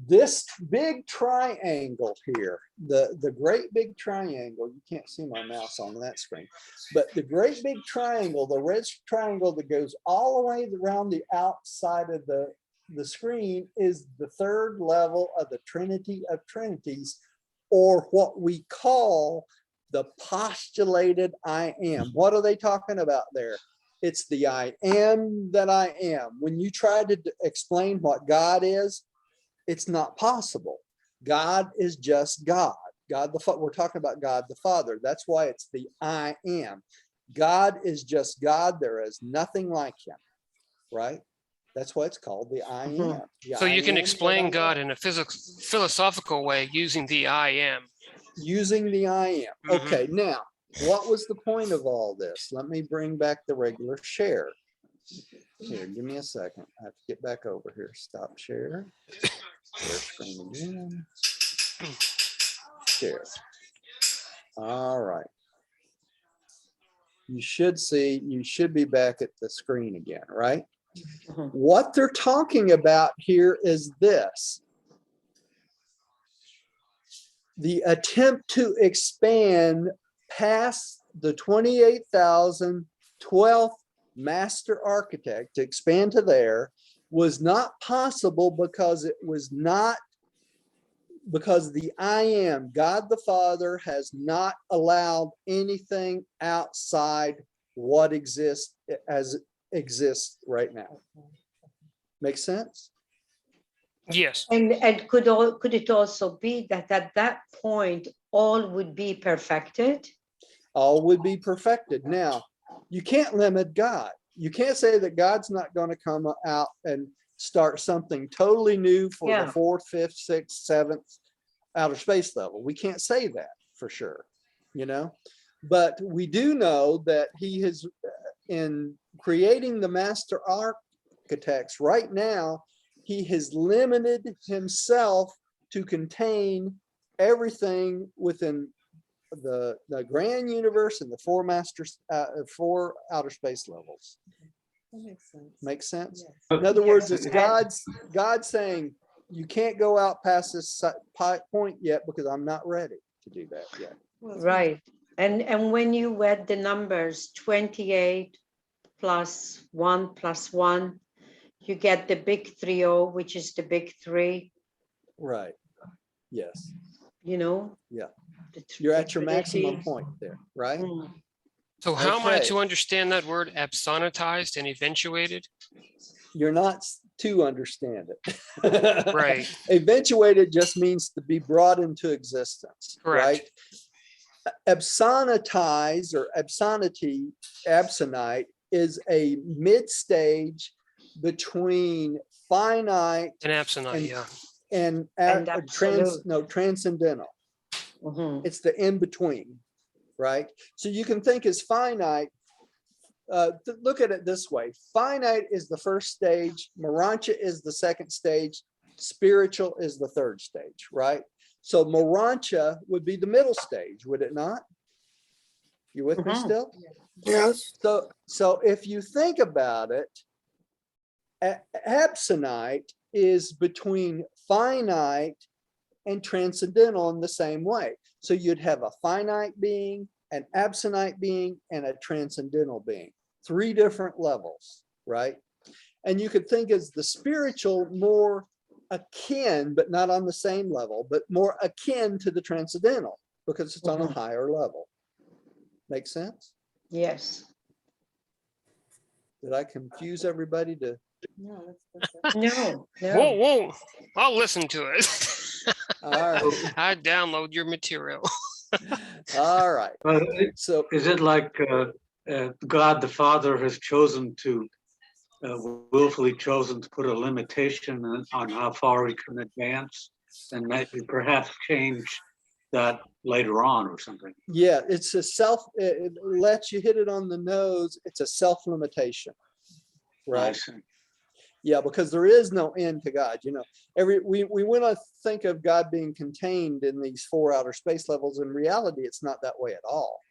S2: This big triangle here, the great big triangle, you can't see my mouse on that screen, but the great big triangle, the red triangle that goes all the way around the outside of the screen is the third level of the Trinity of Trinities, or what we call the postulated I am. What are they talking about there? It's the I am that I am. When you try to explain what God is, it's not possible. God is just God. God the Father. We're talking about God the Father. That's why it's the I am. God is just God. There is nothing like him, right? That's why it's called the I am.
S5: Mhm.
S2: The
S7: So
S2: I
S7: you can
S2: am that
S7: explain
S2: I
S7: God
S2: am.
S7: in a philosophical way using the I am.
S2: Using the I am.
S7: Mhm.
S2: Okay, now, what was the point of all this? Let me bring back the regular share. Here, give me a second. I have to get back over here. Stop share. Share screen again. Share. All right. you should be back at the screen again, right?
S5: Mhm.
S2: What they're talking about here is this. The attempt to expand past the 28,000 12th master architect, to expand to there, was not possible because the I am, God the Father, has not allowed anything outside what exists right now. Make sense?
S7: Yes.
S5: And could it also be that at that point all would be perfected?
S2: All would be perfected. Now, you can't limit God. You can't say that God's not going to come out and start something totally new for
S5: Yeah.
S2: the 4th, 5th, 6th, 7th outer space level. We can't say that for sure, but we do know that he has, in creating the master architects right now, he has limited himself to contain everything within the grand universe and the 4 outer space levels.
S1: That makes sense.
S2: Make sense?
S1: Yes.
S2: In other words,
S5: Yes.
S2: it's God's saying, you can't go out past this point yet because I'm not ready to do that yet.
S1: Well, it's
S5: Right. And when you add the numbers 28 plus 1 plus 1, you get the big 3-0, which is the big 3,
S2: Right. Yes.
S5: Yeah.
S2: You're at your maximum point there, right?
S5: Mm.
S7: So how am I
S2: Okay.
S7: to understand that word absonitized and eventuated?
S2: You're not to understand it.
S7: Right.
S2: Eventuated just means to be brought into existence,
S7: Correct.
S2: right? Absonitize or absonite is a mid-stage between finite
S7: An absonite,
S2: And-
S7: yeah.
S2: and
S5: absolute.
S2: transcendental.
S5: Mhm.
S2: It's the in-between, right? So you can think as finite. Look at it this way. Finite is the first stage. Urantia is the second stage. Spiritual is the third stage, right? So Urantia would be the middle stage, would it not? You with me
S5: Mhm.
S2: still?
S4: Yes.
S2: So if you think about it, absonite is between finite and transcendental in the same way. So you'd have a finite being, an absonite being, and a transcendental being. 3 different levels, right? And you could think as the spiritual more akin, but not on the same level, but more akin to the transcendental because it's on a
S5: Mhm.
S2: higher level. Make sense?
S5: Yes.
S2: Did I confuse everybody to?
S1: No, that's
S5: No.
S7: Whoa, whoa. I'll listen to it.
S2: All right.
S7: I download your material.
S2: All right. So
S6: Is it like God the Father has chosen to, willfully chosen to put a limitation on how far he can advance, and maybe perhaps change that later on or something?
S2: yeah, it's a it lets you hit it on the nose. It's a self-limitation,
S6: I
S2: right?
S6: see.
S2: Yeah, because there is no end to God. We want to think of God being contained in these 4 outer space levels. In reality, it's not that way at all.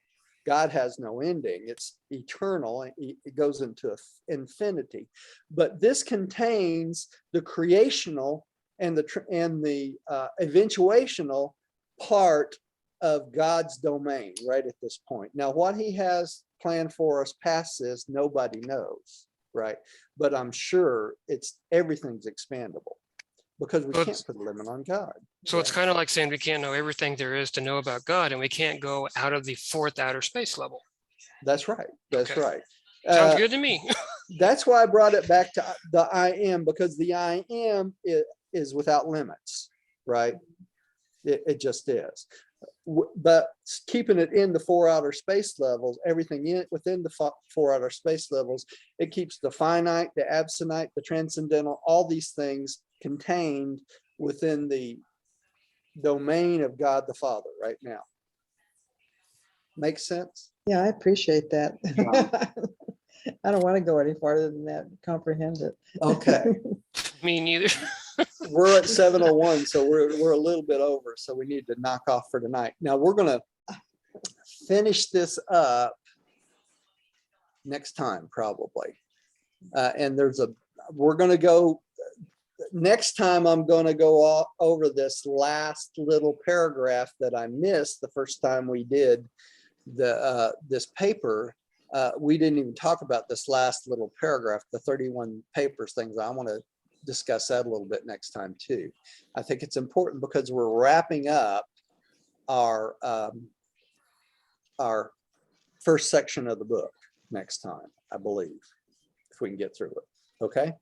S2: God has no ending. It's eternal. It goes into infinity. But this contains the creational and the eventuational part of God's domain right at this point. Now, what he has planned for us past this, nobody knows, right? But I'm sure everything's expandable because we
S7: Well,
S2: can't put a limit on God.
S7: So it's kind of like saying we can't know everything there is to know about God, and we can't go out of the 4th outer space level.
S2: That's right. That's
S7: Okay.
S2: right.
S7: Sounds good to me.
S2: That's why I brought it back to the I am, because the I am is without limits, right? It just is. But keeping it in the 4 outer space levels, everything within the 4 outer space levels, it keeps the finite, the absonite, the transcendental, all these things contained within the domain of God the Father right now. Makes sense?
S3: Yeah, I appreciate that.
S6: Yeah.
S3: I don't want to go any farther than that, comprehend it.
S2: Okay.
S7: Me neither.
S2: We're at 7:01, so we're a little bit over, so we need to knock off for tonight. Now we're gonna finish this up next time, probably. And we're going to go, next time I'm going to go over this last little paragraph that I missed the first time we did this paper. We didn't even talk about this last little paragraph, the 31 papers things. I want to discuss that a little bit next time too. I think it's important because we're wrapping up our first section of the book next time, I believe, if we can get through it. Okay.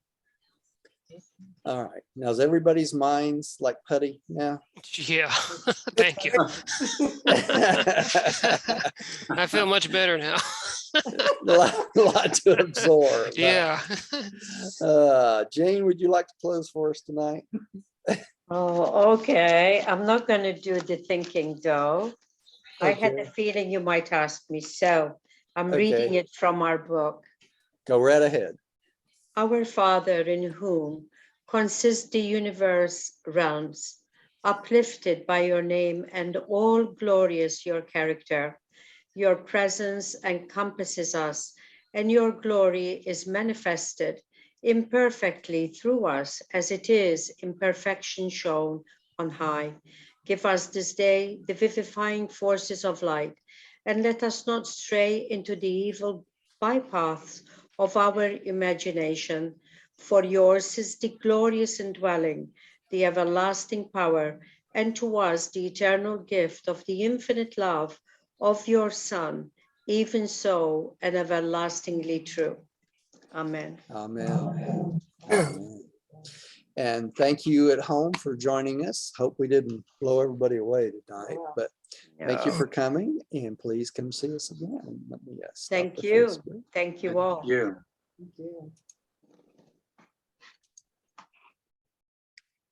S2: All right. Now, is everybody's minds like putty now?
S7: Yeah, thank you. I feel much better now.
S2: A lot to absorb.
S7: Yeah.
S2: Jane, would you like to close for us tonight?
S5: Oh, okay. I'm not going to do the thinking though. I had a
S2: Okay.
S5: feeling you might ask me, so I'm reading
S2: Okay.
S5: it from our book.
S2: Go right ahead.
S5: Our Father, in whom consist the universe realms, uplifted by your name and all glorious your character, your presence encompasses us, and your glory is manifested imperfectly through us, as it is in perfection shown on high. Give us this day the vivifying forces of light, and let us not stray into the evil bypaths of our imagination, for yours is the glorious indwelling, the everlasting power, and to us the eternal gift of the infinite love of your Son, even so and everlastingly true. Amen.
S2: Amen. Amen. And thank you at home for joining us. Hope we didn't blow everybody away tonight, but thank you for coming, and please come see us again. Let me stop
S5: Thank
S2: the
S5: you.
S2: Facebook.
S5: Thank you all.
S6: Yeah.
S1: Thank you.